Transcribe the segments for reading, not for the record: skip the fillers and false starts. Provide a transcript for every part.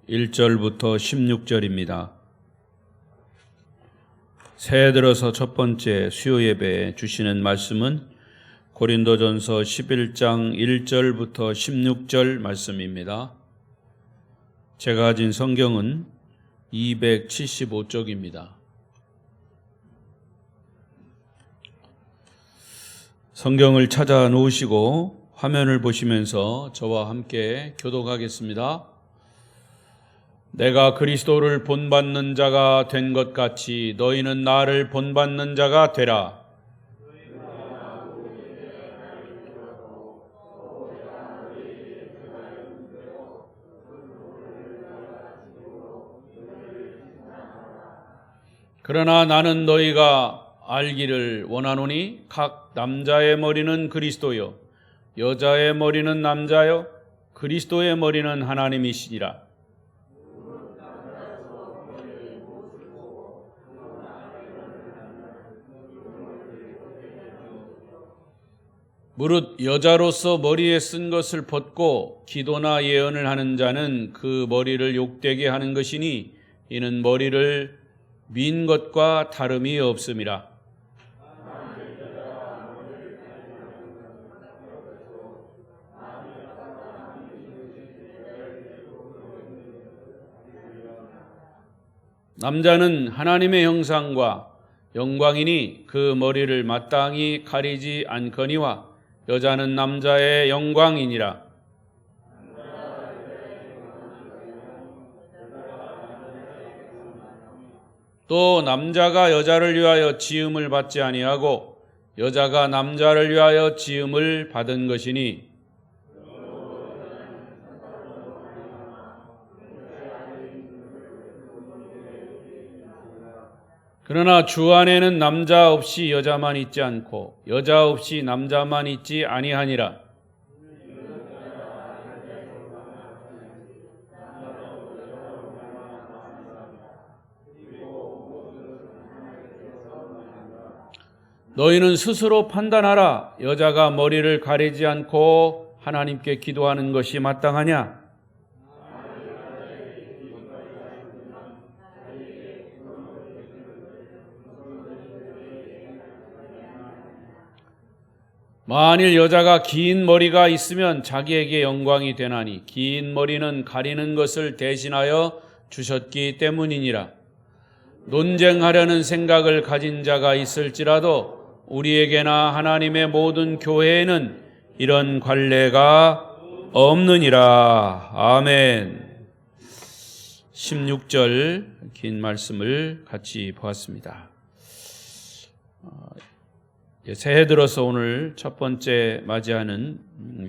1절부터 16절입니다. 새해 들어서 첫 번째 수요 예배에 주시는 말씀은 고린도전서 11장 1절부터 16절 말씀입니다. 제가 가진 성경은 275쪽입니다. 성경을 찾아 놓으시고 화면을 보시면서 저와 함께 교독하겠습니다. 내가 그리스도를 본받는 자가 된 것 같이 너희는 나를 본받는 자가 되라. 그러나 나는 너희가 알기를 원하노니 각 남자의 머리는 그리스도요 여자의 머리는 남자요 그리스도의 머리는 하나님이시니라. 무릇 여자로서 머리에 쓴 것을 벗고 기도나 예언을 하는 자는 그 머리를 욕되게 하는 것이니 이는 머리를 민 것과 다름이 없음이라. 남자는 하나님의 형상과 영광이니 그 머리를 마땅히 가리지 않거니와 여자는 남자의 영광이니라. 또 남자가 여자를 위하여 지음을 받지 아니하고 여자가 남자를 위하여 지음을 받은 것이니 그러나 주 안에는 남자 없이 여자만 있지 않고 여자 없이 남자만 있지 아니하니라. 너희는 스스로 판단하라. 여자가 머리를 가리지 않고 하나님께 기도하는 것이 마땅하냐? 만일 여자가 긴 머리가 있으면 자기에게 영광이 되나니 긴 머리는 가리는 것을 대신하여 주셨기 때문이니라. 논쟁하려는 생각을 가진 자가 있을지라도 우리에게나 하나님의 모든 교회에는 이런 관례가 없느니라. 아멘. 16절 긴 말씀을 같이 보았습니다. 새해 들어서 오늘 첫 번째 맞이하는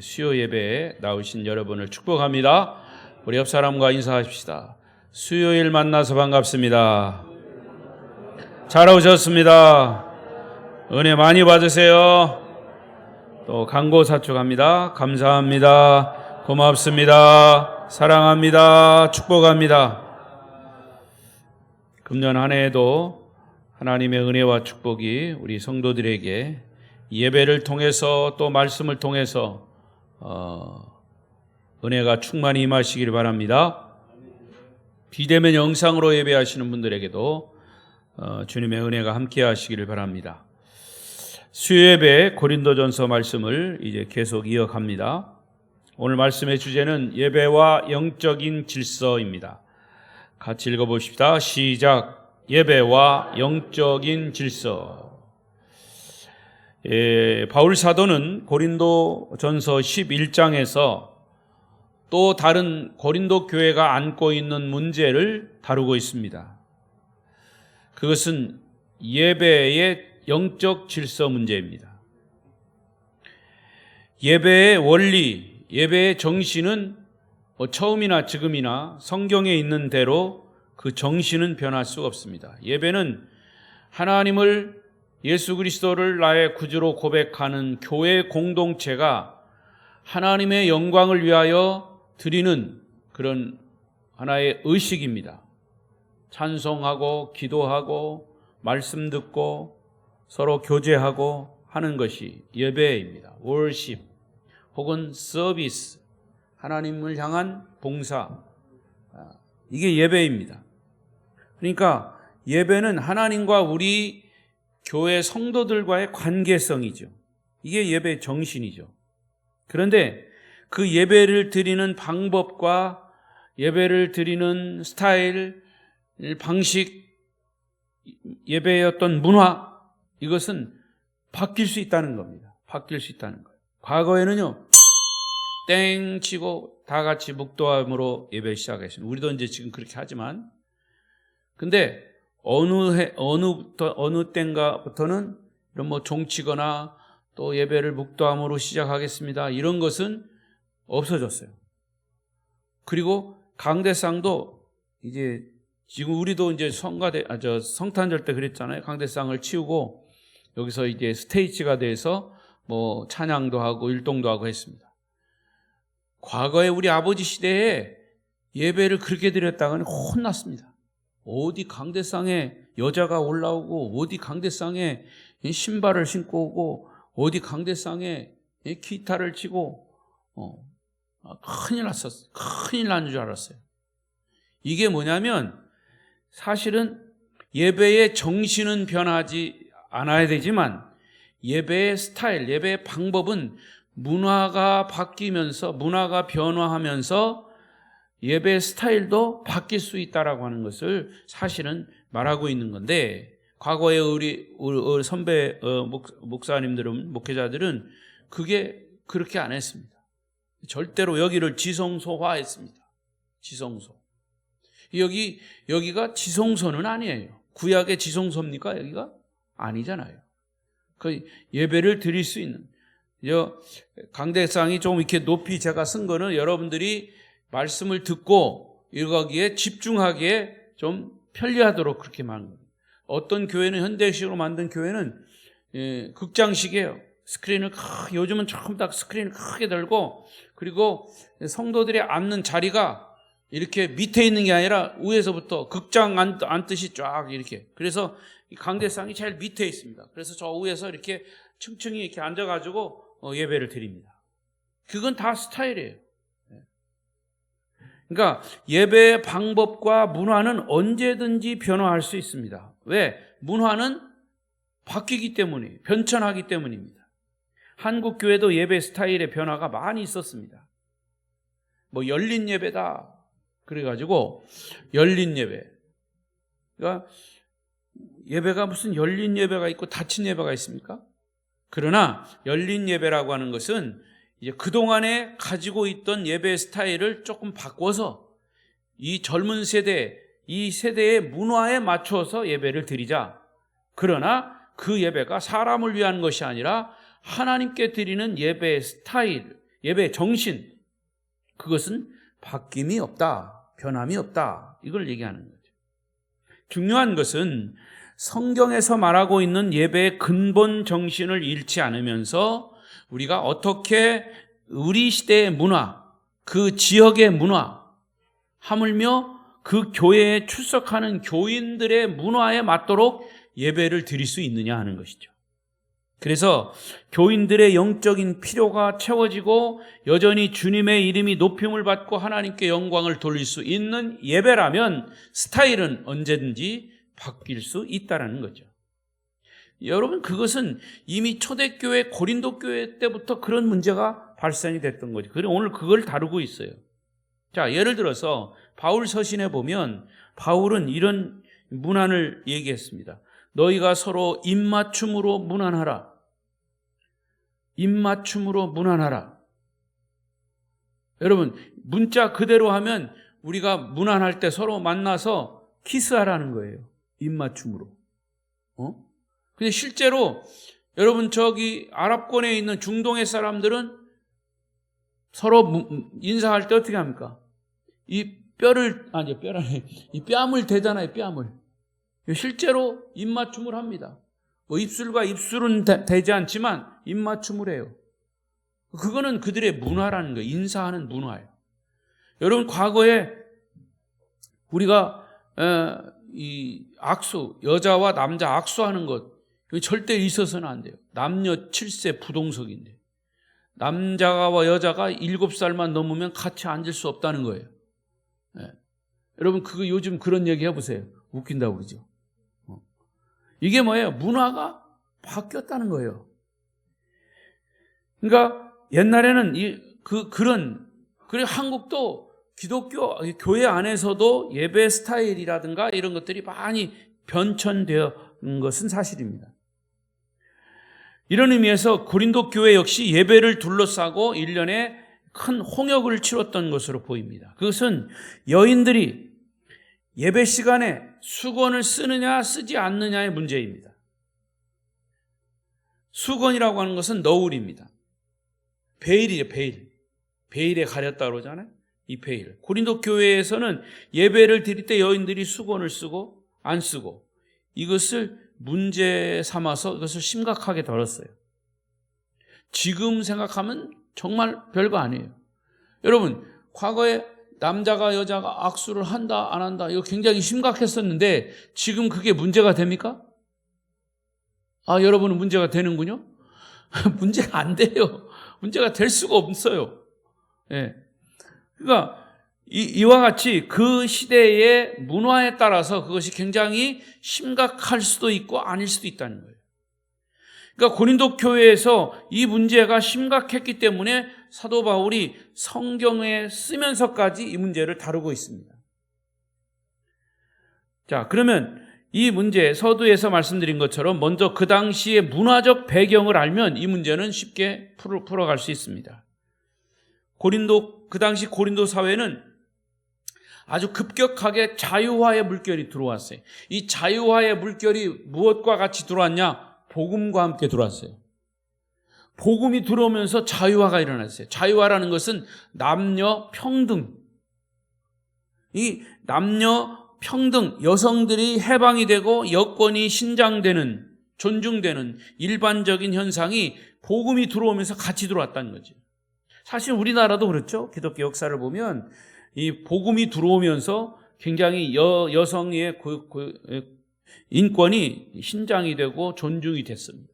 수요 예배에 나오신 여러분을 축복합니다. 우리 옆 사람과 인사하십시다. 수요일 만나서 반갑습니다. 잘 오셨습니다. 은혜 많이 받으세요. 또 강고사축합니다. 감사합니다. 고맙습니다. 사랑합니다. 축복합니다. 금년 한 해에도 하나님의 은혜와 축복이 우리 성도들에게 예배를 통해서 또 말씀을 통해서 은혜가 충만히 임하시길 바랍니다. 비대면 영상으로 예배하시는 분들에게도 주님의 은혜가 함께 하시기를 바랍니다. 수요예배 고린도전서 말씀을 이제 계속 이어갑니다. 오늘 말씀의 주제는 예배와 영적인 질서입니다. 같이 읽어봅시다. 시작. 예배와 영적인 질서. 바울 사도는 고린도전서 11장에서 또 다른 고린도 교회가 안고 있는 문제를 다루고 있습니다. 그것은 예배의 영적 질서 문제입니다. 예배의 원리, 예배의 정신은 처음이나 지금이나 성경에 있는 대로 그 정신은 변할 수가 없습니다. 예배는 하나님을 예수 그리스도를 나의 구주로 고백하는 교회 공동체가 하나님의 영광을 위하여 드리는 그런 하나의 의식입니다. 찬송하고 기도하고 말씀 듣고 서로 교제하고 하는 것이 예배입니다. worship 혹은 서비스, 하나님을 향한 봉사, 이게 예배입니다. 그러니까 예배는 하나님과 우리 교회 성도들과의 관계성이죠. 이게 예배의 정신이죠. 그런데 그 예배를 드리는 방법과 예배를 드리는 스타일, 방식, 예배의 어떤 문화, 이것은 바뀔 수 있다는 겁니다. 바뀔 수 있다는 거예요. 과거에는요, 땡 치고 다 같이 묵도함으로 예배 시작했습니다. 우리도 이제 지금 그렇게 하지만, 근데 어느 땐가부터는 이런 뭐 종치거나 또 예배를 묵도함으로 시작하겠습니다, 이런 것은 없어졌어요. 그리고 강대상도 이제 지금 우리도 이제 성탄절 때 그랬잖아요. 강대상을 치우고 여기서 이제 스테이지가 돼서 뭐 찬양도 하고 율동도 하고 했습니다. 과거에 우리 아버지 시대에 예배를 그렇게 드렸다가는 혼났습니다. 어디 강대상에 여자가 올라오고, 어디 강대상에 신발을 신고 오고, 어디 강대상에 기타를 치고, 큰일 났었어요. 큰일 난 줄 알았어요. 이게 뭐냐면 사실은 예배의 정신은 변하지 않아야 되지만 예배의 스타일, 예배의 방법은 문화가 바뀌면서, 문화가 변화하면서 예배 스타일도 바뀔 수 있다라고 하는 것을 사실은 말하고 있는 건데, 과거에 우리 선배 목사님들은, 목회자들은 그게 그렇게 안 했습니다. 절대로 여기를 지성소화했습니다. 지성소. 여기가 지성소는 아니에요. 구약의 지성소입니까? 여기가 아니잖아요. 그 예배를 드릴 수 있는, 강대상이 좀 이렇게 높이 제가 쓴 거는 여러분들이 말씀을 듣고 여기에 집중하기에 좀 편리하도록 그렇게 만든 거예요. 어떤 교회는, 현대식으로 만든 교회는 극장식이에요. 스크린을 요즘은 조금 딱 스크린을 크게 들고, 그리고 성도들이 앉는 자리가 이렇게 밑에 있는 게 아니라 위에서부터 극장 앉듯이 쫙 이렇게. 그래서 강대상이 제일 밑에 있습니다. 그래서 저 위에서 이렇게 층층이 이렇게 앉아가지고 예배를 드립니다. 그건 다 스타일이에요. 그러니까 예배의 방법과 문화는 언제든지 변화할 수 있습니다. 왜? 문화는 바뀌기 때문에, 변천하기 때문입니다. 한국 교회도 예배 스타일의 변화가 많이 있었습니다. 뭐 열린 예배다 그래가지고 열린 예배. 그러니까 예배가 무슨 열린 예배가 있고 닫힌 예배가 있습니까? 그러나 열린 예배라고 하는 것은 이제 그동안에 가지고 있던 예배 스타일을 조금 바꿔서 이 젊은 세대, 이 세대의 문화에 맞춰서 예배를 드리자. 그러나 그 예배가 사람을 위한 것이 아니라 하나님께 드리는 예배 스타일, 예배 정신, 그것은 바뀜이 없다, 변함이 없다, 이걸 얘기하는 거죠. 중요한 것은 성경에서 말하고 있는 예배의 근본 정신을 잃지 않으면서 우리가 어떻게 우리 시대의 문화, 그 지역의 문화, 하물며 그 교회에 출석하는 교인들의 문화에 맞도록 예배를 드릴 수 있느냐 하는 것이죠. 그래서 교인들의 영적인 필요가 채워지고 여전히 주님의 이름이 높임을 받고 하나님께 영광을 돌릴 수 있는 예배라면 스타일은 언제든지 바뀔 수 있다는 거죠. 여러분, 그것은 이미 초대교회 고린도 교회 때부터 그런 문제가 발생이 됐던 거죠. 그리고 오늘 그걸 다루고 있어요. 자, 예를 들어서 바울 서신에 보면 바울은 이런 문안을 얘기했습니다. 너희가 서로 입맞춤으로 문안하라. 입맞춤으로 문안하라. 여러분, 문자 그대로 하면 우리가 문안할 때 서로 만나서 키스하라는 거예요. 입맞춤으로. 근데 실제로 여러분 저기 아랍권에 있는 중동의 사람들은 서로 인사할 때 어떻게 합니까? 이 뺨을 대잖아요, 뺨을. 실제로 입맞춤을 합니다. 뭐 입술과 입술은 되지 않지만 입맞춤을 해요. 그거는 그들의 문화라는 거예요. 인사하는 문화예요. 여러분, 과거에 우리가 이 악수, 여자와 남자 악수하는 것, 절대 있어서는 안 돼요. 남녀 7세 부동석인데 남자와 여자가 7살만 넘으면 같이 앉을 수 없다는 거예요. 여러분 그거 요즘 그런 얘기 해보세요. 웃긴다고 그러죠. 이게 뭐예요? 문화가 바뀌었다는 거예요. 그러니까 옛날에는 그리고 한국도 기독교 교회 안에서도 예배 스타일이라든가 이런 것들이 많이 변천되어 온 것은 사실입니다. 이런 의미에서 고린도 교회 역시 예배를 둘러싸고 1년에 큰 홍역을 치렀던 것으로 보입니다. 그것은 여인들이 예배 시간에 수건을 쓰느냐 쓰지 않느냐의 문제입니다. 수건이라고 하는 것은 너울입니다. 베일이에요, 베일. 베일에 가렸다 그러잖아요. 이 베일. 고린도 교회에서는 예배를 드릴 때 여인들이 수건을 쓰고 안 쓰고 이것을 문제 삼아서 이것을 심각하게 다뤘어요. 지금 생각하면 정말 별거 아니에요. 여러분, 과거에 남자가 여자가 악수를 한다 안 한다 이거 굉장히 심각했었는데 지금 그게 문제가 됩니까? 여러분은 문제가 되는군요. 문제가 안 돼요. 문제가 될 수가 없어요. 예. 그러니까 이와 같이 그 시대의 문화에 따라서 그것이 굉장히 심각할 수도 있고 아닐 수도 있다는 거예요. 그러니까 고린도 교회에서 이 문제가 심각했기 때문에 사도 바울이 성경에 쓰면서까지 이 문제를 다루고 있습니다. 자, 그러면 이 문제 서두에서 말씀드린 것처럼 먼저 그 당시의 문화적 배경을 알면 이 문제는 쉽게 풀어갈 수 있습니다. 그 당시 고린도 사회는 아주 급격하게 자유화의 물결이 들어왔어요. 이 자유화의 물결이 무엇과 같이 들어왔냐? 복음과 함께 들어왔어요. 복음이 들어오면서 자유화가 일어났어요. 자유화라는 것은 남녀 평등. 이 남녀 평등, 여성들이 해방이 되고 여권이 신장되는, 존중되는 일반적인 현상이 복음이 들어오면서 같이 들어왔다는 거죠. 사실 우리나라도 그렇죠. 기독교 역사를 보면 이 복음이 들어오면서 굉장히 여성의 인권이 신장이 되고 존중이 됐습니다.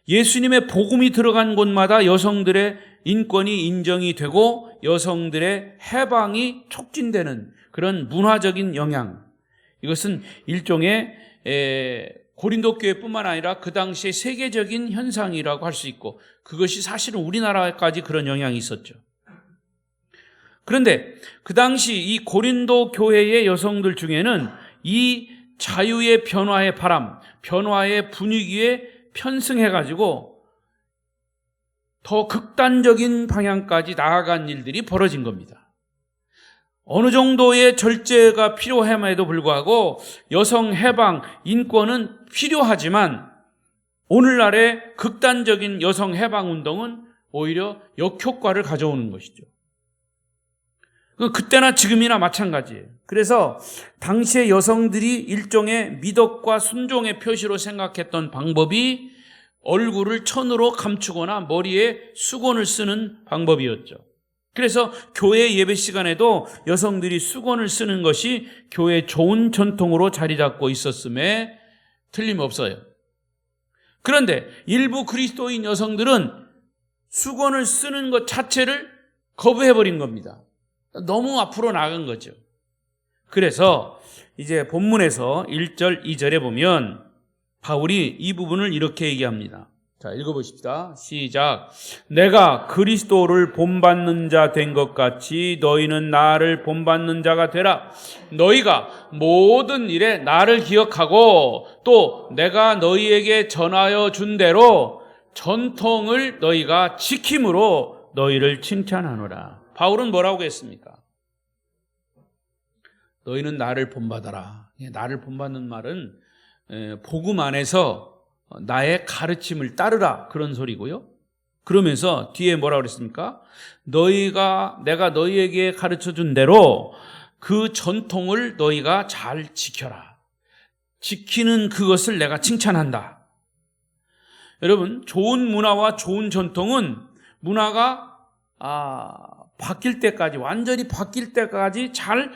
예수님의 복음이 들어간 곳마다 여성들의 인권이 인정이 되고 여성들의 해방이 촉진되는 그런 문화적인 영향, 이것은 일종의 고린도 교회뿐만 아니라 그 당시의 세계적인 현상이라고 할 수 있고 그것이 사실은 우리나라까지 그런 영향이 있었죠. 그런데 그 당시 이 고린도 교회의 여성들 중에는 이 자유의 변화의 바람, 변화의 분위기에 편승해가지고 더 극단적인 방향까지 나아간 일들이 벌어진 겁니다. 어느 정도의 절제가 필요함에도 불구하고 여성 해방, 인권은 필요하지만 오늘날의 극단적인 여성 해방 운동은 오히려 역효과를 가져오는 것이죠. 그때나 지금이나 마찬가지예요. 그래서 당시의 여성들이 일종의 미덕과 순종의 표시로 생각했던 방법이 얼굴을 천으로 감추거나 머리에 수건을 쓰는 방법이었죠. 그래서 교회 예배 시간에도 여성들이 수건을 쓰는 것이 교회의 좋은 전통으로 자리 잡고 있었음에 틀림없어요. 그런데 일부 그리스도인 여성들은 수건을 쓰는 것 자체를 거부해버린 겁니다. 너무 앞으로 나간 거죠. 그래서 이제 본문에서 1절, 2절에 보면 바울이 이 부분을 이렇게 얘기합니다. 자, 읽어보십시다. 시작. 내가 그리스도를 본받는 자 된 것 같이 너희는 나를 본받는 자가 되라. 너희가 모든 일에 나를 기억하고 또 내가 너희에게 전하여 준 대로 전통을 너희가 지킴으로 너희를 칭찬하노라. 바울은 뭐라고 했습니까? 너희는 나를 본받아라. 나를 본받는 말은 복음 안에서 나의 가르침을 따르라 그런 소리고요. 그러면서 뒤에 뭐라고 그랬습니까? 내가 너희에게 가르쳐준 대로 그 전통을 너희가 잘 지켜라. 지키는 그것을 내가 칭찬한다. 여러분, 좋은 문화와 좋은 전통은 문화가 바뀔 때까지, 완전히 바뀔 때까지 잘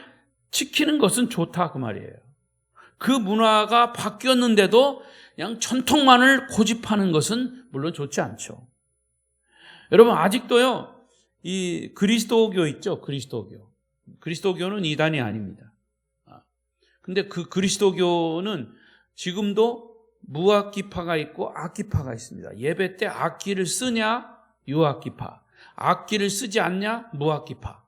지키는 것은 좋다 그 말이에요. 그 문화가 바뀌었는데도 그냥 전통만을 고집하는 것은 물론 좋지 않죠. 여러분, 아직도요 이 그리스도교 있죠. 그리스도교. 그리스도교는 이단이 아닙니다. 근데 그 그리스도교는 지금도 무악기파가 있고 악기파가 있습니다. 예배 때 악기를 쓰냐? 유악기파. 악기를 쓰지 않냐? 무악기파.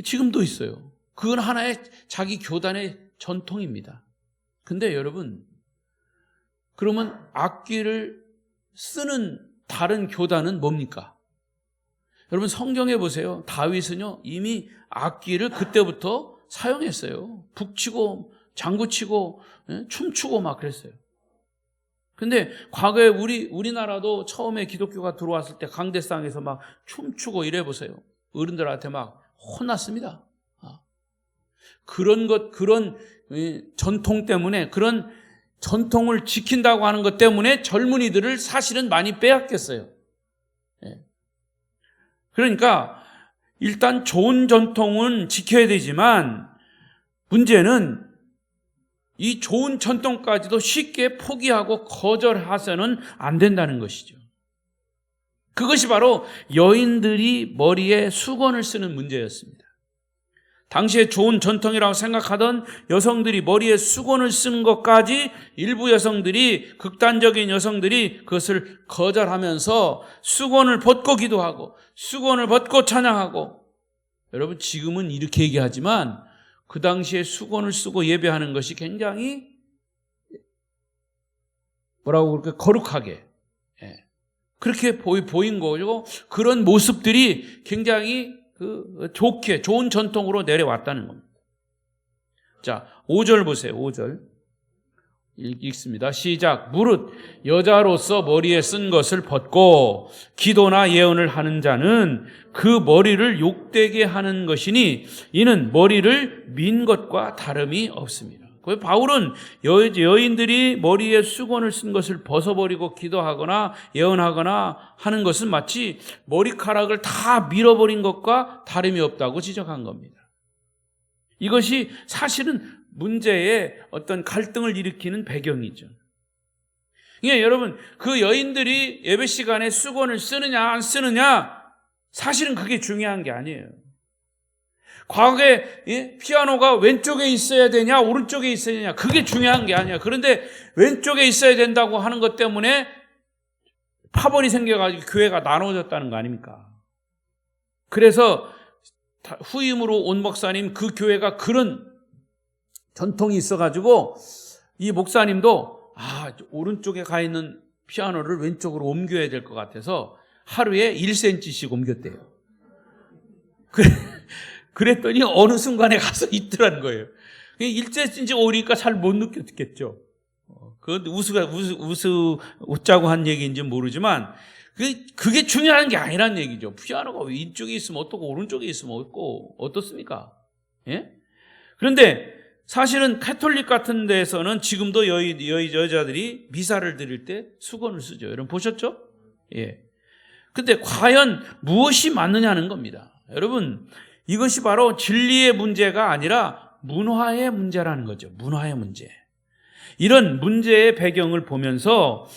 지금도 있어요. 그건 하나의 자기 교단의 전통입니다. 근데 여러분, 그러면 악기를 쓰는 다른 교단은 뭡니까? 여러분 성경에 보세요. 다윗은요 이미 악기를 그때부터 사용했어요. 북치고 장구치고 춤추고 막 그랬어요. 근데 과거에 우리나라도 처음에 기독교가 들어왔을 때 강대상에서 막 춤추고 이래 보세요. 어른들한테 막 혼났습니다. 그런 전통 때문에, 그런 전통을 지킨다고 하는 것 때문에 젊은이들을 사실은 많이 빼앗겼어요. 그러니까 일단 좋은 전통은 지켜야 되지만 문제는 이 좋은 전통까지도 쉽게 포기하고 거절해서는 안 된다는 것이죠. 그것이 바로 여인들이 머리에 수건을 쓰는 문제였습니다. 당시에 좋은 전통이라고 생각하던 여성들이 머리에 수건을 쓰는 것까지 일부 여성들이, 극단적인 여성들이 그것을 거절하면서 수건을 벗고 기도하고 수건을 벗고 찬양하고, 여러분 지금은 이렇게 얘기하지만 그 당시에 수건을 쓰고 예배하는 것이 굉장히 뭐라고 그럴까, 거룩하게 그렇게 보인 거고, 그런 모습들이 굉장히 좋게 좋은 전통으로 내려왔다는 겁니다. 자, 5절 보세요. 5절 읽습니다. 시작. 무릇 여자로서 머리에 쓴 것을 벗고 기도나 예언을 하는 자는 그 머리를 욕되게 하는 것이니 이는 머리를 민 것과 다름이 없습니다. 바울은 여인들이 머리에 수건을 쓴 것을 벗어버리고 기도하거나 예언하거나 하는 것은 마치 머리카락을 다 밀어버린 것과 다름이 없다고 지적한 겁니다. 이것이 사실은 문제의 어떤 갈등을 일으키는 배경이죠. 그러니까 여러분, 그 여인들이 예배 시간에 수건을 쓰느냐 안 쓰느냐, 사실은 그게 중요한 게 아니에요. 과거에 피아노가 왼쪽에 있어야 되냐 오른쪽에 있어야 되냐, 그게 중요한 게 아니야. 그런데 왼쪽에 있어야 된다고 하는 것 때문에 파벌이 생겨가지고 교회가 나눠졌다는 거 아닙니까? 그래서 후임으로 온 목사님, 그 교회가 그런 전통이 있어가지고 이 목사님도 오른쪽에 가 있는 피아노를 왼쪽으로 옮겨야 될 것 같아서 하루에 1cm씩 옮겼대요. 그랬더니 어느 순간에 가서 있더라는 거예요. 1cm 오니까 잘 못 느꼈겠죠. 그건 웃자고 한 얘기인지 모르지만 그게 중요한 게 아니란 얘기죠. 피아노가 왼쪽에 있으면 어떻고 오른쪽에 있으면 어떻고 어떻습니까? 예? 그런데 사실은 카톨릭 같은 데서는 지금도 여자들이 미사를 드릴 때 수건을 쓰죠. 여러분 보셨죠? 예. 근데 과연 무엇이 맞느냐는 겁니다. 여러분, 이것이 바로 진리의 문제가 아니라 문화의 문제라는 거죠. 문화의 문제. 이런 문제의 배경을 보면서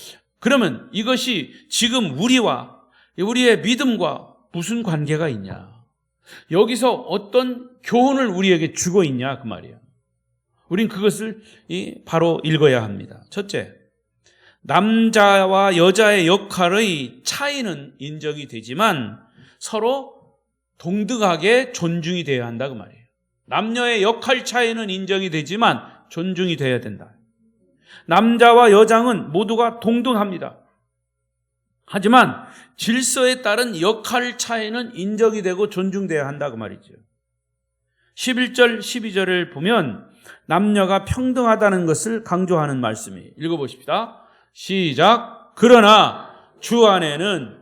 그러면 이것이 지금 우리의 믿음과 무슨 관계가 있냐? 여기서 어떤 교훈을 우리에게 주고 있냐 그 말이에요. 우린 그것을 바로 읽어야 합니다. 첫째, 남자와 여자의 역할의 차이는 인정이 되지만 서로 동등하게 존중이 되어야 한다 그 말이에요. 남녀의 역할 차이는 인정이 되지만 존중이 되어야 된다. 남자와 여장은 모두가 동등합니다. 하지만 질서에 따른 역할 차이는 인정이 되고 존중되어야 한다 그 말이죠. 11절 12절을 보면 남녀가 평등하다는 것을 강조하는 말씀이에요. 읽어보십시다. 시작. 그러나 주 안에는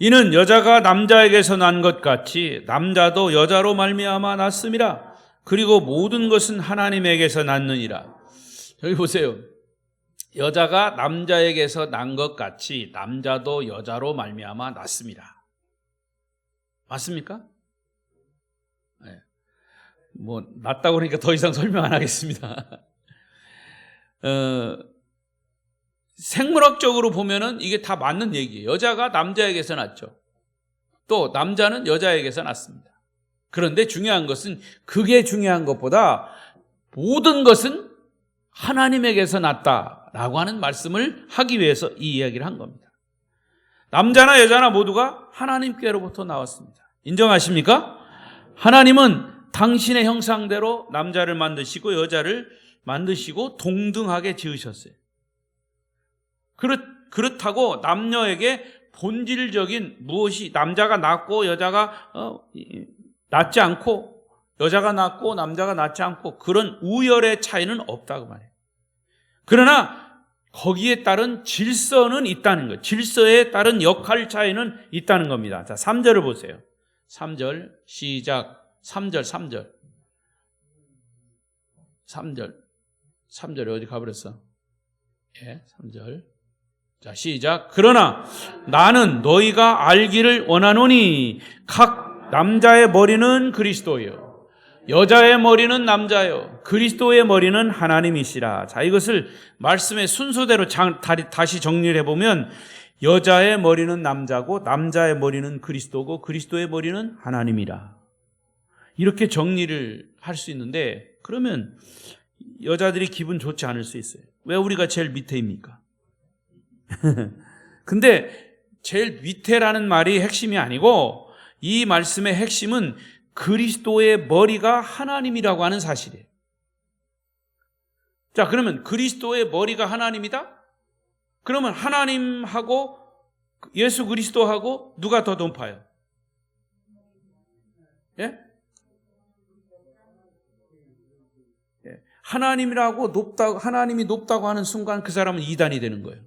이는 여자가 남자에게서 난 것 같이 남자도 여자로 말미암아 났음이라. 그리고 모든 것은 하나님에게서 났느니라. 여기 보세요. 여자가 남자에게서 난 것 같이 남자도 여자로 말미암아 났습니다. 맞습니까? 네. 났다고 그러니까 더 이상 설명 안 하겠습니다. 생물학적으로 보면은 이게 다 맞는 얘기예요. 여자가 남자에게서 낳죠. 또 남자는 여자에게서 낳습니다. 그런데 중요한 것은, 그게 중요한 것보다 모든 것은 하나님에게서 났다라고 하는 말씀을 하기 위해서 이 이야기를 한 겁니다. 남자나 여자나 모두가 하나님께로부터 나왔습니다. 인정하십니까? 하나님은 당신의 형상대로 남자를 만드시고 여자를 만드시고 동등하게 지으셨어요. 그렇다고 남녀에게 본질적인 무엇이, 남자가 낫고 여자가 낫지 않고, 여자가 낫고 남자가 낫지 않고, 그런 우열의 차이는 없다고 말해요. 그러나 거기에 따른 질서는 있다는 거예요. 질서에 따른 역할 차이는 있다는 겁니다. 자, 3절을 보세요. 3절 시작. 3절 3절이 어디 가버렸어? 예, 3절. 자, 시작. 그러나 나는 너희가 알기를 원하노니 각 남자의 머리는 그리스도요, 여자의 머리는 남자요, 그리스도의 머리는 하나님이시라. 자, 이것을 말씀의 순서대로 다시 정리를 해보면, 여자의 머리는 남자고 남자의 머리는 그리스도고 그리스도의 머리는 하나님이라. 이렇게 정리를 할 수 있는데, 그러면 여자들이 기분 좋지 않을 수 있어요. 왜 우리가 제일 밑에입니까? 근데 제일 밑에라는 말이 핵심이 아니고, 이 말씀의 핵심은 그리스도의 머리가 하나님이라고 하는 사실이에요. 자, 그러면 그리스도의 머리가 하나님이다? 그러면 하나님하고 예수 그리스도하고 누가 더 높아요? 예? 예. 하나님이 높다고 하는 순간 그 사람은 이단이 되는 거예요.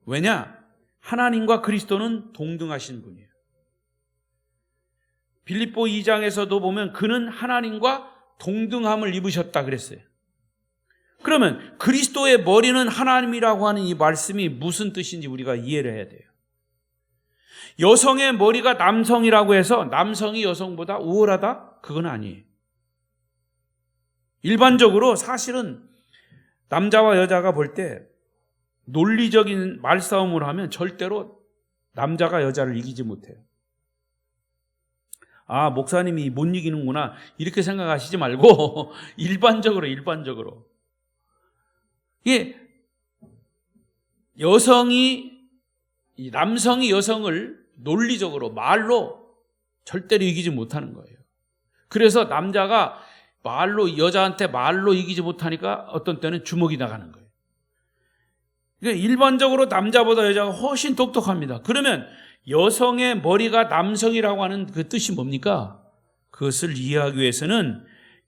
왜냐? 하나님과 그리스도는 동등하신 분이에요. 빌립보 2장에서도 보면 그는 하나님과 동등함을 입으셨다 그랬어요. 그러면 그리스도의 머리는 하나님이라고 하는 이 말씀이 무슨 뜻인지 우리가 이해를 해야 돼요. 여성의 머리가 남성이라고 해서 남성이 여성보다 우월하다? 그건 아니에요. 일반적으로 사실은 남자와 여자가 볼 때 논리적인 말싸움을 하면 절대로 남자가 여자를 이기지 못해요. 아, 목사님이 못 이기는구나 이렇게 생각하시지 말고 일반적으로 이게 남성이 여성을 논리적으로 말로 절대로 이기지 못하는 거예요. 그래서 남자가 여자한테 말로 이기지 못하니까 어떤 때는 주먹이 나가는 거예요. 그러니까 일반적으로 남자보다 여자가 훨씬 똑똑합니다. 그러면 여성의 머리가 남성이라고 하는 그 뜻이 뭡니까? 그것을 이해하기 위해서는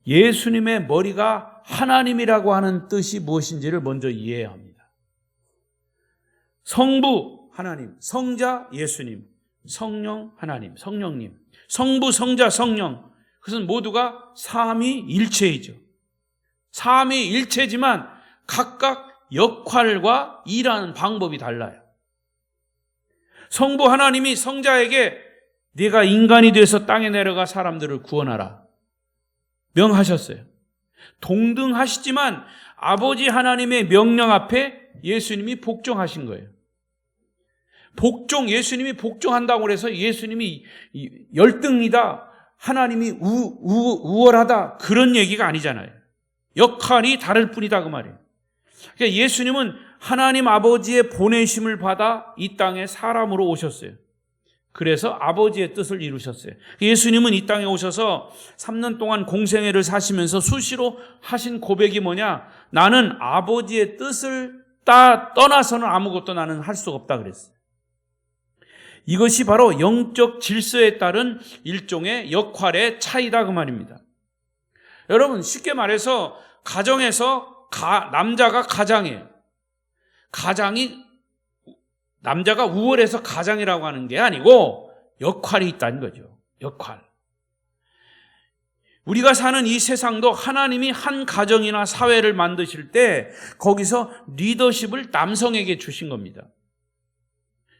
예수님의 머리가 하나님이라고 하는 뜻이 무엇인지를 먼저 이해해야 합니다. 성부 하나님, 성자 예수님, 성령 하나님, 성령님, 성부, 성자, 성령, 그것은 모두가 삼위일체이죠. 삼위일체지만 각각 역할과 일하는 방법이 달라요. 성부 하나님이 성자에게 네가 인간이 되어서 땅에 내려가 사람들을 구원하라 명하셨어요. 동등하시지만 아버지 하나님의 명령 앞에 예수님이 복종하신 거예요. 예수님이 복종한다고 해서 예수님이 열등이다, 하나님이 우월하다, 그런 얘기가 아니잖아요. 역할이 다를 뿐이다 그 말이에요. 그러니까 예수님은 하나님 아버지의 보내심을 받아 이 땅에 사람으로 오셨어요. 그래서 아버지의 뜻을 이루셨어요. 예수님은 이 땅에 오셔서 3년 동안 공생애를 사시면서 수시로 하신 고백이 뭐냐? 나는 아버지의 뜻을 떠나서는 아무것도 나는 할 수가 없다 그랬어요. 이것이 바로 영적 질서에 따른 일종의 역할의 차이다 그 말입니다. 여러분, 쉽게 말해서 가정에서 남자가 가장이에요. 남자가 우월해서 가장이라고 하는 게 아니고 역할이 있다는 거죠. 역할. 우리가 사는 이 세상도 하나님이 한 가정이나 사회를 만드실 때 거기서 리더십을 남성에게 주신 겁니다.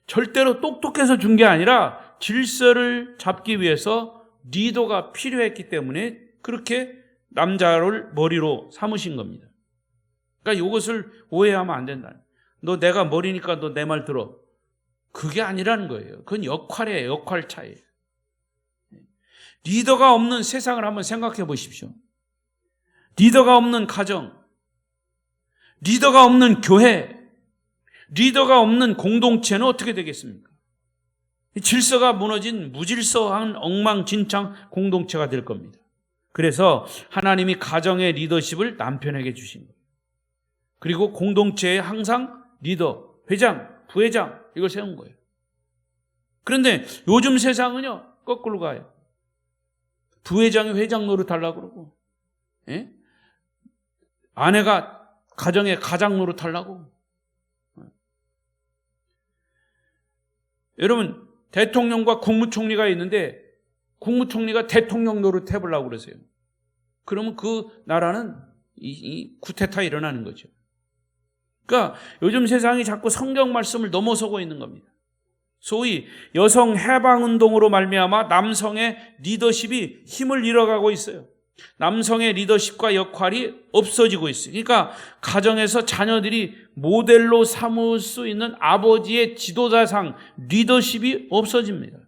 절대로 똑똑해서 준 게 아니라 질서를 잡기 위해서 리더가 필요했기 때문에 그렇게 남자를 머리로 삼으신 겁니다. 그러니까 이것을 오해하면 안 된다. 너 내가 머리니까 너 내 말 들어. 그게 아니라는 거예요. 그건 역할이에요. 역할 차이예요. 리더가 없는 세상을 한번 생각해 보십시오. 리더가 없는 가정, 리더가 없는 교회, 리더가 없는 공동체는 어떻게 되겠습니까? 질서가 무너진 무질서한 엉망진창 공동체가 될 겁니다. 그래서 하나님이 가정의 리더십을 남편에게 주신 거예요. 그리고 공동체에 항상 리더, 회장, 부회장 이걸 세운 거예요. 그런데 요즘 세상은요 거꾸로 가요. 부회장이 회장 노릇하려고 그러고, 예? 아내가 가정의 가장 노릇하려고. 여러분 대통령과 국무총리가 있는데 국무총리가 대통령 노릇 해보려고 그러세요. 그러면 그 나라는 이 쿠데타 일어나는 거죠. 그러니까 요즘 세상이 자꾸 성경 말씀을 넘어서고 있는 겁니다. 소위 여성 해방운동으로 말미암아 남성의 리더십이 힘을 잃어가고 있어요. 남성의 리더십과 역할이 없어지고 있어요. 그러니까 가정에서 자녀들이 모델로 삼을 수 있는 아버지의 지도자상 리더십이 없어집니다.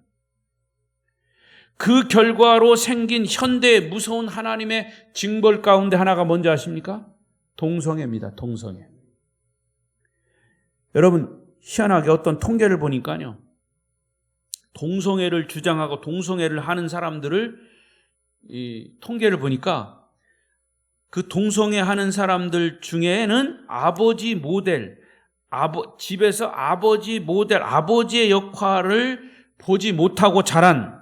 그 결과로 생긴 현대의 무서운 하나님의 징벌 가운데 하나가 뭔지 아십니까? 동성애입니다. 동성애. 여러분 희한하게 어떤 통계를 보니까요, 동성애를 주장하고 동성애를 하는 사람들을 이 통계를 보니까 그 동성애 하는 사람들 중에는 아버지 모델, 집에서 아버지 모델, 아버지의 역할을 보지 못하고 자란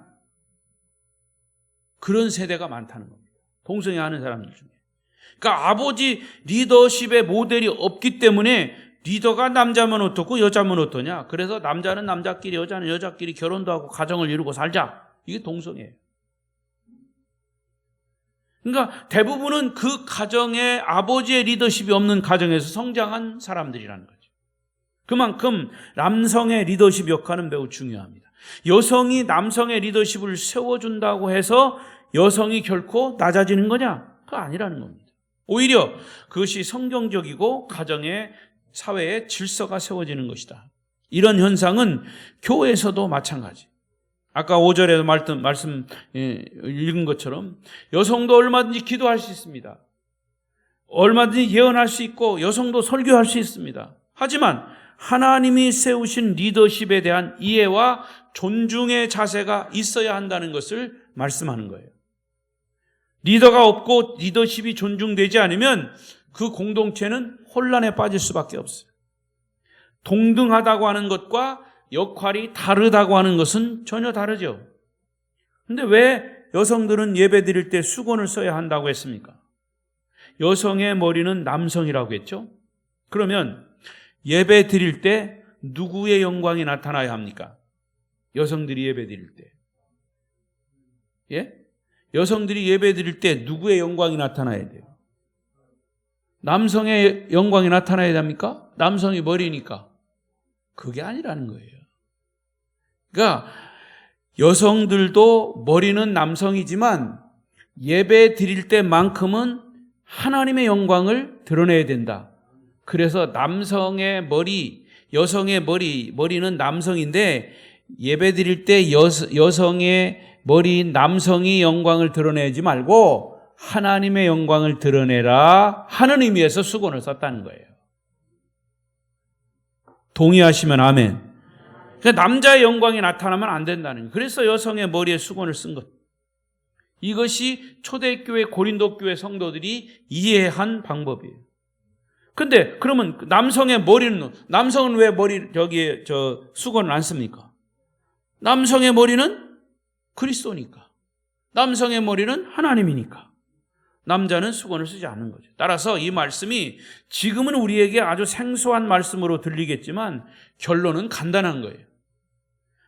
그런 세대가 많다는 겁니다. 동성애 하는 사람들 중에. 그러니까 아버지 리더십의 모델이 없기 때문에 리더가 남자면 어떻고 여자면 어떠냐. 그래서 남자는 남자끼리 여자는 여자끼리 결혼도 하고 가정을 이루고 살자. 이게 동성애예요. 그러니까 대부분은 그 가정에 아버지의 리더십이 없는 가정에서 성장한 사람들이라는 거죠. 그만큼 남성의 리더십 역할은 매우 중요합니다. 여성이 남성의 리더십을 세워준다고 해서 여성이 결코 낮아지는 거냐? 그거 아니라는 겁니다. 오히려 그것이 성경적이고 가정의 사회의 질서가 세워지는 것이다. 이런 현상은 교회에서도 마찬가지. 아까 5절에 말씀 읽은 것처럼 여성도 얼마든지 기도할 수 있습니다. 얼마든지 예언할 수 있고 여성도 설교할 수 있습니다. 하지만 하나님이 세우신 리더십에 대한 이해와 존중의 자세가 있어야 한다는 것을 말씀하는 거예요. 리더가 없고 리더십이 존중되지 않으면 그 공동체는 혼란에 빠질 수밖에 없어요. 동등하다고 하는 것과 역할이 다르다고 하는 것은 전혀 다르죠. 그런데 왜 여성들은 예배 드릴 때 수건을 써야 한다고 했습니까? 여성의 머리는 남성이라고 했죠. 그러면 예배 드릴 때 누구의 영광이 나타나야 합니까? 여성들이 예배 드릴 때. 예? 여성들이 예배 드릴 때 누구의 영광이 나타나야 돼요? 남성의 영광이 나타나야 됩니까? 남성이 머리니까. 그게 아니라는 거예요. 그러니까 여성들도 머리는 남성이지만 예배 드릴 때만큼은 하나님의 영광을 드러내야 된다. 그래서 남성의 머리, 여성의 머리는 남성인데 예배 드릴 때 여성의 머리인 남성이 영광을 드러내지 말고 하나님의 영광을 드러내라 하는 의미에서 수건을 썼다는 거예요. 동의하시면 아멘. 그러니까 남자의 영광이 나타나면 안 된다는 거예요. 그래서 여성의 머리에 수건을 쓴 것. 이것이 초대교회 고린도 교회 성도들이 이해한 방법이에요. 근데 그러면 남성의 머리는, 남성은 왜 저기에 수건을 안 씁니까? 남성의 머리는 그리스도니까. 남성의 머리는 하나님이니까. 남자는 수건을 쓰지 않는 거죠. 따라서 이 말씀이 지금은 우리에게 아주 생소한 말씀으로 들리겠지만 결론은 간단한 거예요.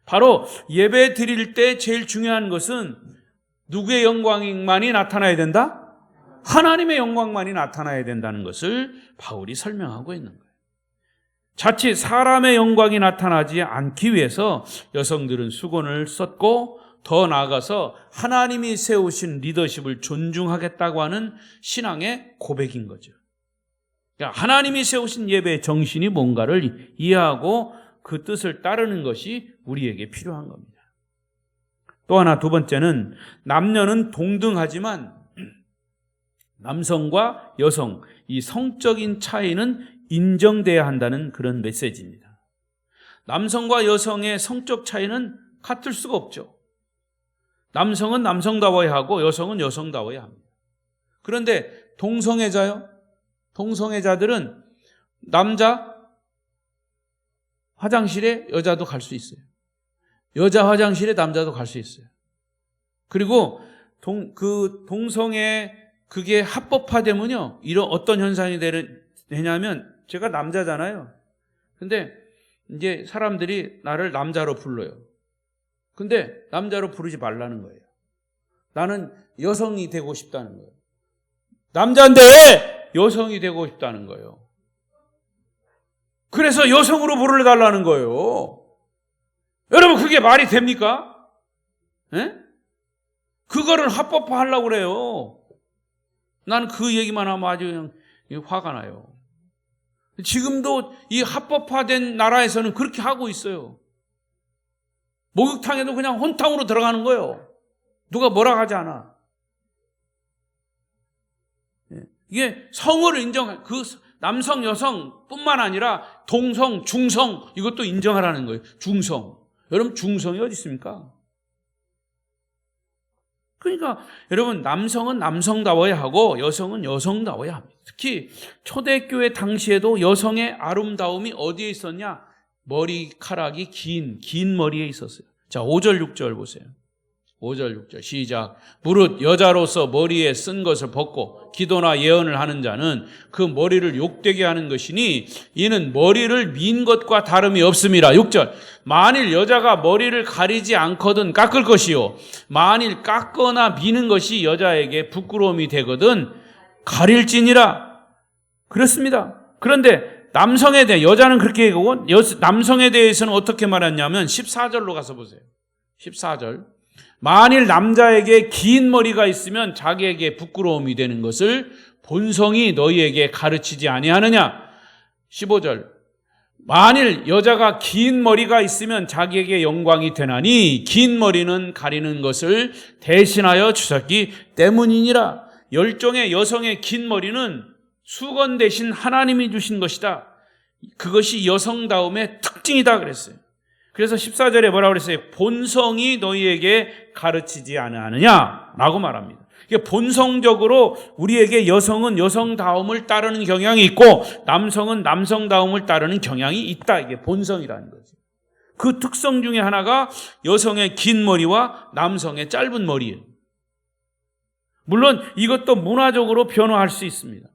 바로 예배 드릴 때 제일 중요한 것은 누구의 영광만이 나타나야 된다? 하나님의 영광만이 나타나야 된다는 것을 바울이 설명하고 있는 거예요. 자칫 사람의 영광이 나타나지 않기 위해서 여성들은 수건을 썼고 더 나아가서 하나님이 세우신 리더십을 존중하겠다고 하는 신앙의 고백인 거죠. 그러니까 하나님이 세우신 예배의 정신이 뭔가를 이해하고 그 뜻을 따르는 것이 우리에게 필요한 겁니다. 또 하나, 두 번째는 남녀는 동등하지만 남성과 여성, 이 성적인 차이는 인정돼야 한다는 그런 메시지입니다. 남성과 여성의 성적 차이는 같을 수가 없죠. 남성은 남성다워야 하고 여성은 여성다워야 합니다. 그런데 동성애자요? 동성애자들은 남자 화장실에 여자도 갈 수 있어요. 여자 화장실에 남자도 갈 수 있어요. 그리고 동성애 그게 합법화되면요, 이런 어떤 현상이 되냐면, 제가 남자잖아요. 근데 이제 사람들이 나를 남자로 불러요. 근데 남자로 부르지 말라는 거예요. 나는 여성이 되고 싶다는 거예요. 남자인데 여성이 되고 싶다는 거예요. 그래서 여성으로 부르달라는 거예요. 여러분, 그게 말이 됩니까? 에? 그거를 합법화하려고 그래요. 난 그 얘기만 하면 아주 그냥 화가 나요. 지금도 이 합법화된 나라에서는 그렇게 하고 있어요. 목욕탕에도 그냥 혼탕으로 들어가는 거예요. 누가 뭐라 하지 않아. 이게 성을 인정할, 그 남성, 여성뿐만 아니라 동성, 중성, 이것도 인정하라는 거예요. 중성. 여러분, 중성이 어디 있습니까? 그러니까 여러분, 남성은 남성다워야 하고 여성은 여성다워야 합니다. 특히 초대교회 당시에도 여성의 아름다움이 어디에 있었냐? 머리카락이 긴 머리에 있었어요. 자, 5절 6절 보세요. 5절 6절 시작. 무릇 여자로서 머리에 쓴 것을 벗고 기도나 예언을 하는 자는 그 머리를 욕되게 하는 것이니 이는 머리를 민 것과 다름이 없음이라. 6절. 만일 여자가 머리를 가리지 않거든 깎을 것이요 만일 깎거나 미는 것이 여자에게 부끄러움이 되거든 가릴지니라. 그렇습니다. 그런데 남성에 대해, 여자는 그렇게 얘기하고 남성에 대해서는 어떻게 말했냐면 14절로 가서 보세요. 14절. 만일 남자에게 긴 머리가 있으면 자기에게 부끄러움이 되는 것을 본성이 너희에게 가르치지 아니하느냐. 15절. 만일 여자가 긴 머리가 있으면 자기에게 영광이 되나니 긴 머리는 가리는 것을 대신하여 주셨기 때문이니라. 열종의 여성의 긴 머리는 수건 대신 하나님이 주신 것이다. 그것이 여성다움의 특징이다 그랬어요. 그래서 14절에 뭐라고 그랬어요? 본성이 너희에게 가르치지 않느냐 라고 말합니다. 본성적으로 우리에게 여성은 여성다움을 따르는 경향이 있고 남성은 남성다움을 따르는 경향이 있다. 이게 본성이라는 거죠. 그 특성 중에 하나가 여성의 긴 머리와 남성의 짧은 머리예요. 물론 이것도 문화적으로 변화할 수 있습니다.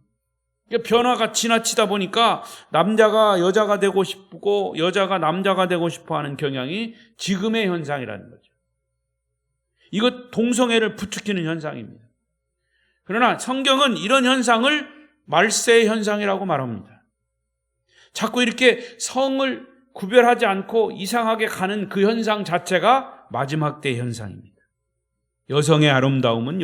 변화가 지나치다 보니까 남자가 여자가 되고 싶고 여자가 남자가 되고 싶어 하는 경향이 지금의 현상이라는 거죠. 이것 동성애를 부추기는 현상입니다. 그러나 성경은 이런 현상을 말세의 현상이라고 말합니다. 자꾸 이렇게 성을 구별하지 않고 이상하게 가는 그 현상 자체가 마지막 때의 현상입니다. 여성의 아름다움은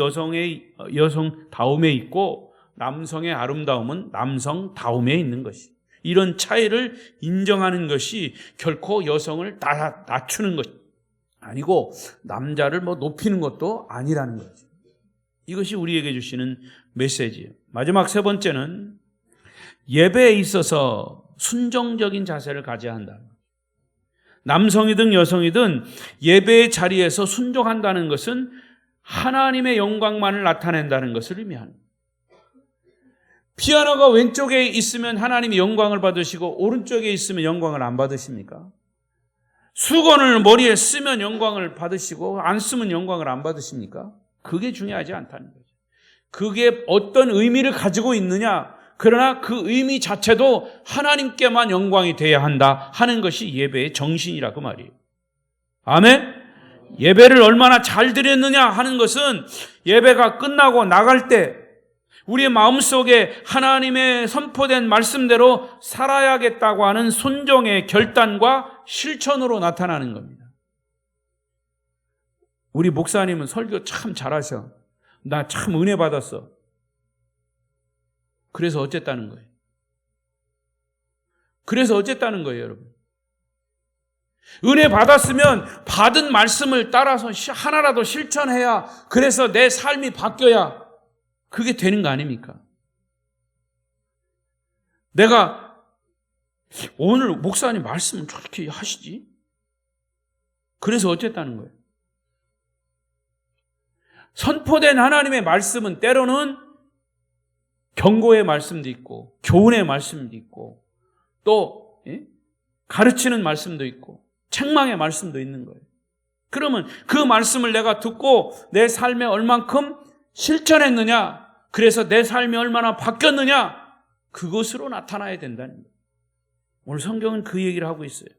여성다움에 있고 남성의 아름다움은 남성다움에 있는 것이, 이런 차이를 인정하는 것이 결코 여성을 낮추는 것이 아니고 남자를 높이는 것도 아니라는 거죠. 이것이 우리에게 주시는 메시지예요. 마지막 세 번째는 예배에 있어서 순종적인 자세를 가져야 한다. 남성이든 여성이든 예배의 자리에서 순종한다는 것은 하나님의 영광만을 나타낸다는 것을 의미합니다. 피아노가 왼쪽에 있으면 하나님이 영광을 받으시고 오른쪽에 있으면 영광을 안 받으십니까? 수건을 머리에 쓰면 영광을 받으시고 안 쓰면 영광을 안 받으십니까? 그게 중요하지 않다는 거죠. 그게 어떤 의미를 가지고 있느냐, 그러나 그 의미 자체도 하나님께만 영광이 돼야 한다 하는 것이 예배의 정신이라고 말이에요. 아멘? 예배를 얼마나 잘 드렸느냐 하는 것은 예배가 끝나고 나갈 때 우리의 마음속에 하나님의 선포된 말씀대로 살아야겠다고 하는 순종의 결단과 실천으로 나타나는 겁니다. 우리 목사님은 설교 참 잘하셔. 나 참 은혜 받았어. 그래서 어쨌다는 거예요? 그래서 어쨌다는 거예요, 여러분. 은혜 받았으면 받은 말씀을 따라서 하나라도 실천해야, 그래서 내 삶이 바뀌어야 그게 되는 거 아닙니까? 내가 오늘 목사님 말씀을 저렇게 하시지? 그래서 어쨌다는 거예요. 선포된 하나님의 말씀은 때로는 경고의 말씀도 있고 교훈의 말씀도 있고 또 가르치는 말씀도 있고 책망의 말씀도 있는 거예요. 그러면 그 말씀을 내가 듣고 내 삶에 얼만큼 실천했느냐, 그래서 내 삶이 얼마나 바뀌었느냐, 그것으로 나타나야 된다는 거예요. 오늘 성경은 그 얘기를 하고 있어요.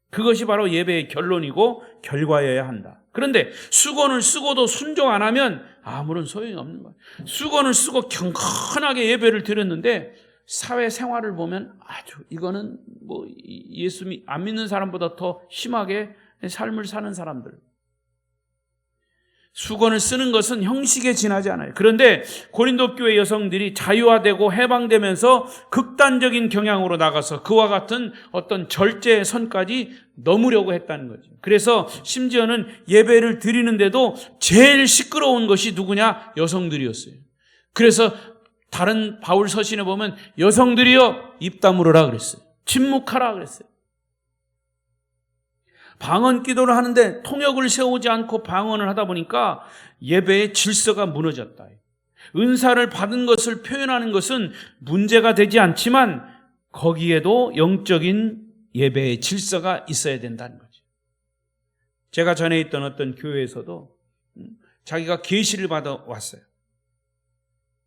그것이 바로 예배의 결론이고 결과여야 한다. 그런데 수건을 쓰고도 순종 안 하면 아무런 소용이 없는 거예요. 수건을 쓰고 경건하게 예배를 드렸는데 사회생활을 보면 아주 이거는 뭐 예수 안 믿는 사람보다 더 심하게 삶을 사는 사람들. 수건을 쓰는 것은 형식에 지나지 않아요. 그런데 고린도 교회 여성들이 자유화되고 해방되면서 극단적인 경향으로 나가서 그와 같은 어떤 절제의 선까지 넘으려고 했다는 거죠. 그래서 심지어는 예배를 드리는데도 제일 시끄러운 것이 누구냐? 여성들이었어요. 그래서 다른 바울 서신에 보면 여성들이여 입 다물어라 그랬어요. 침묵하라 그랬어요. 방언 기도를 하는데 통역을 세우지 않고 방언을 하다 보니까 예배의 질서가 무너졌다. 은사를 받은 것을 표현하는 것은 문제가 되지 않지만 거기에도 영적인 예배의 질서가 있어야 된다는 거죠. 제가 전에 있던 어떤 교회에서도 자기가 계시를 받아왔어요.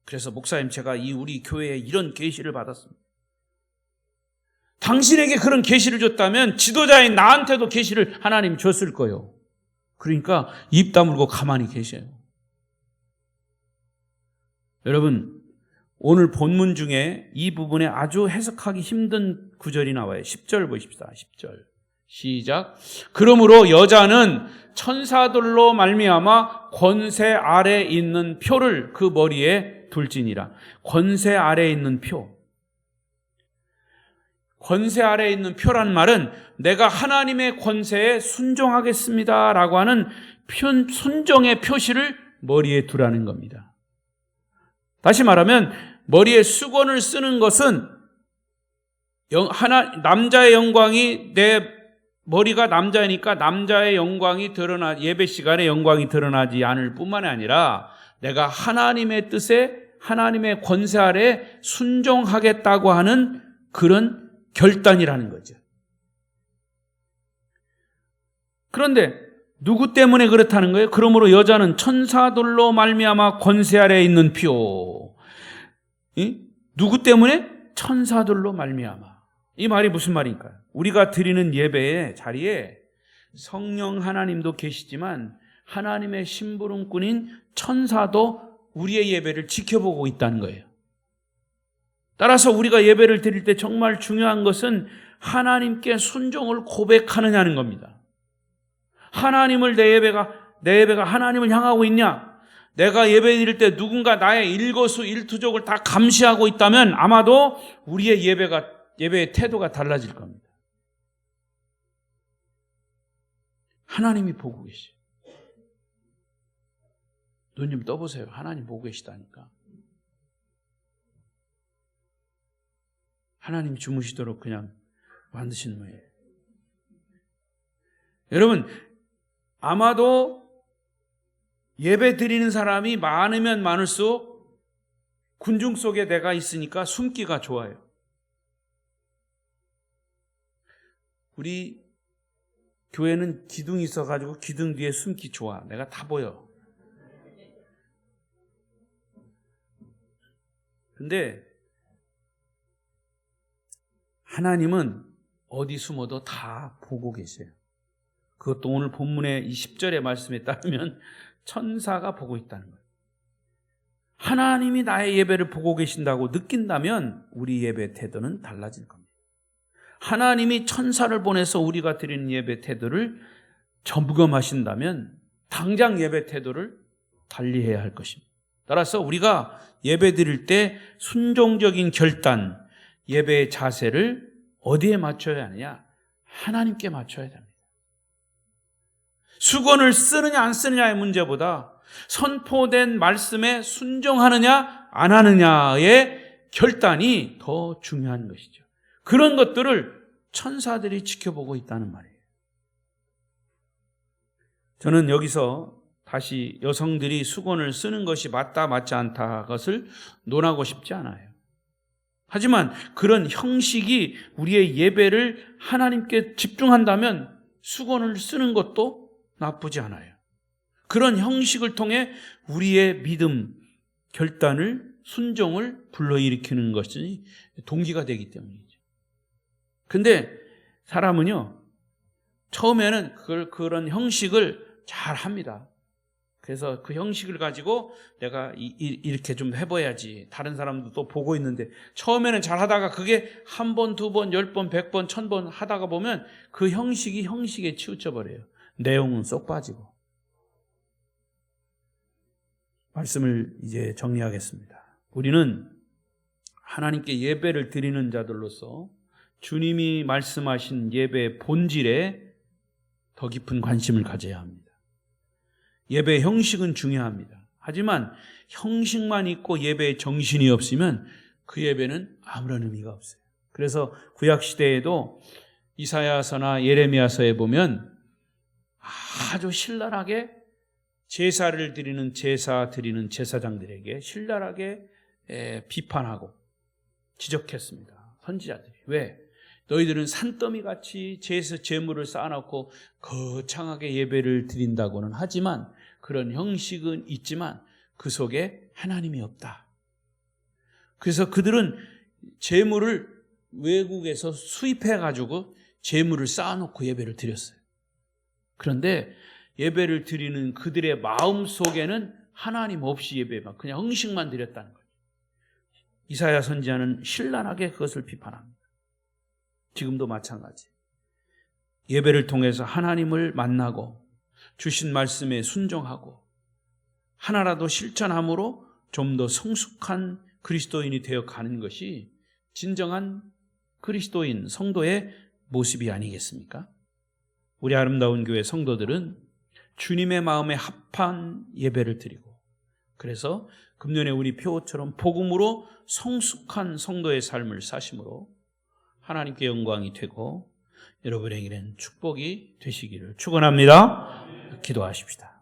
그래서 목사님, 제가 우리 교회에 이런 계시를 받았습니다. 당신에게 그런 계시를 줬다면 지도자인 나한테도 계시를 하나님이 줬을 거예요. 그러니까 입 다물고 가만히 계셔요. 여러분, 오늘 본문 중에 이 부분에 아주 해석하기 힘든 구절이 나와요. 10절 보십시다. 10절 시작. 그러므로 여자는 천사들로 말미암아 권세 아래 있는 표를 그 머리에 둘지니라. 권세 아래 있는 표. 권세 아래에 있는 표란 말은 내가 하나님의 권세에 순종하겠습니다 라고 하는 순종의 표시를 머리에 두라는 겁니다. 다시 말하면 머리에 수건을 쓰는 것은 남자의 영광이, 내 머리가 남자이니까 남자의 영광이 예배 시간에 영광이 드러나지 않을 뿐만 아니라 내가 하나님의 뜻에, 하나님의 권세 아래에 순종하겠다고 하는 그런 결단이라는 거죠. 그런데 누구 때문에 그렇다는 거예요? 그러므로 여자는 천사들로 말미암아 권세 아래에 있는 표. 누구 때문에? 천사들로 말미암아. 이 말이 무슨 말인가요? 우리가 드리는 예배의 자리에 성령 하나님도 계시지만 하나님의 심부름꾼인 천사도 우리의 예배를 지켜보고 있다는 거예요. 따라서 우리가 예배를 드릴 때 정말 중요한 것은 하나님께 순종을 고백하느냐는 겁니다. 하나님을 내 예배가 하나님을 향하고 있냐? 내가 예배 드릴 때 누군가 나의 일거수일투족을 다 감시하고 있다면 아마도 우리의 예배의 태도가 달라질 겁니다. 하나님이 보고 계시죠. 눈 좀 떠보세요. 하나님 보고 계시다니까. 하나님이 주무시도록 그냥 만드신 거예요. 여러분, 아마도 예배 드리는 사람이 많으면 많을수록 군중 속에 내가 있으니까 숨기가 좋아요. 우리 교회는 기둥이 있어가지고 기둥 뒤에 숨기 좋아. 내가 다 보여. 근데 하나님은 어디 숨어도 다 보고 계세요. 그것도 오늘 본문의 이 10절의 말씀에 따르면 천사가 보고 있다는 거예요. 하나님이 나의 예배를 보고 계신다고 느낀다면 우리 예배 태도는 달라질 겁니다. 하나님이 천사를 보내서 우리가 드리는 예배 태도를 점검하신다면 당장 예배 태도를 달리해야 할 것입니다. 따라서 우리가 예배 드릴 때 순종적인 결단, 예배의 자세를 어디에 맞춰야 하느냐? 하나님께 맞춰야 됩니다. 수건을 쓰느냐 안 쓰느냐의 문제보다 선포된 말씀에 순종하느냐 안 하느냐의 결단이 더 중요한 것이죠. 그런 것들을 천사들이 지켜보고 있다는 말이에요. 저는 여기서 다시 여성들이 수건을 쓰는 것이 맞다 맞지 않다 것을 논하고 싶지 않아요. 하지만 그런 형식이 우리의 예배를 하나님께 집중한다면 수건을 쓰는 것도 나쁘지 않아요. 그런 형식을 통해 우리의 믿음, 결단을, 순종을 불러일으키는 것이 동기가 되기 때문이죠. 근데 사람은요, 처음에는 그런 형식을 잘 합니다. 그래서 그 형식을 가지고 내가 이렇게 좀 해봐야지. 다른 사람도 또 보고 있는데 처음에는 잘 하다가 그게 한 번, 두 번, 10번, 100번, 1000번 하다가 보면 그 형식이 형식에 치우쳐 버려요. 내용은 쏙 빠지고. 말씀을 이제 정리하겠습니다. 우리는 하나님께 예배를 드리는 자들로서 주님이 말씀하신 예배의 본질에 더 깊은 관심을 가져야 합니다. 예배의 형식은 중요합니다. 하지만 형식만 있고 예배의 정신이 없으면 그 예배는 아무런 의미가 없어요. 그래서 구약시대에도 이사야서나 예레미야서에 보면 아주 신랄하게 제사를 드리는 제사장들에게 신랄하게 비판하고 지적했습니다. 선지자들이. 왜? 너희들은 산더미같이 제물을 쌓아놓고 거창하게 예배를 드린다고는 하지만 그런 형식은 있지만 그 속에 하나님이 없다. 그래서 그들은 제물을 외국에서 수입해가지고 제물을 쌓아놓고 예배를 드렸어요. 그런데 예배를 드리는 그들의 마음 속에는 하나님 없이 예배만 그냥 형식만 드렸다는 거예요. 이사야 선지자는 신랄하게 그것을 비판합니다. 지금도 마찬가지. 예배를 통해서 하나님을 만나고 주신 말씀에 순종하고 하나라도 실천함으로 좀 더 성숙한 그리스도인이 되어 가는 것이 진정한 그리스도인 성도의 모습이 아니겠습니까? 우리 아름다운 교회 성도들은 주님의 마음에 합한 예배를 드리고 그래서 금년에 우리 표처럼 복음으로 성숙한 성도의 삶을 사심으로 하나님께 영광이 되고 여러분에게는 축복이 되시기를 축원합니다. 기도하십시다.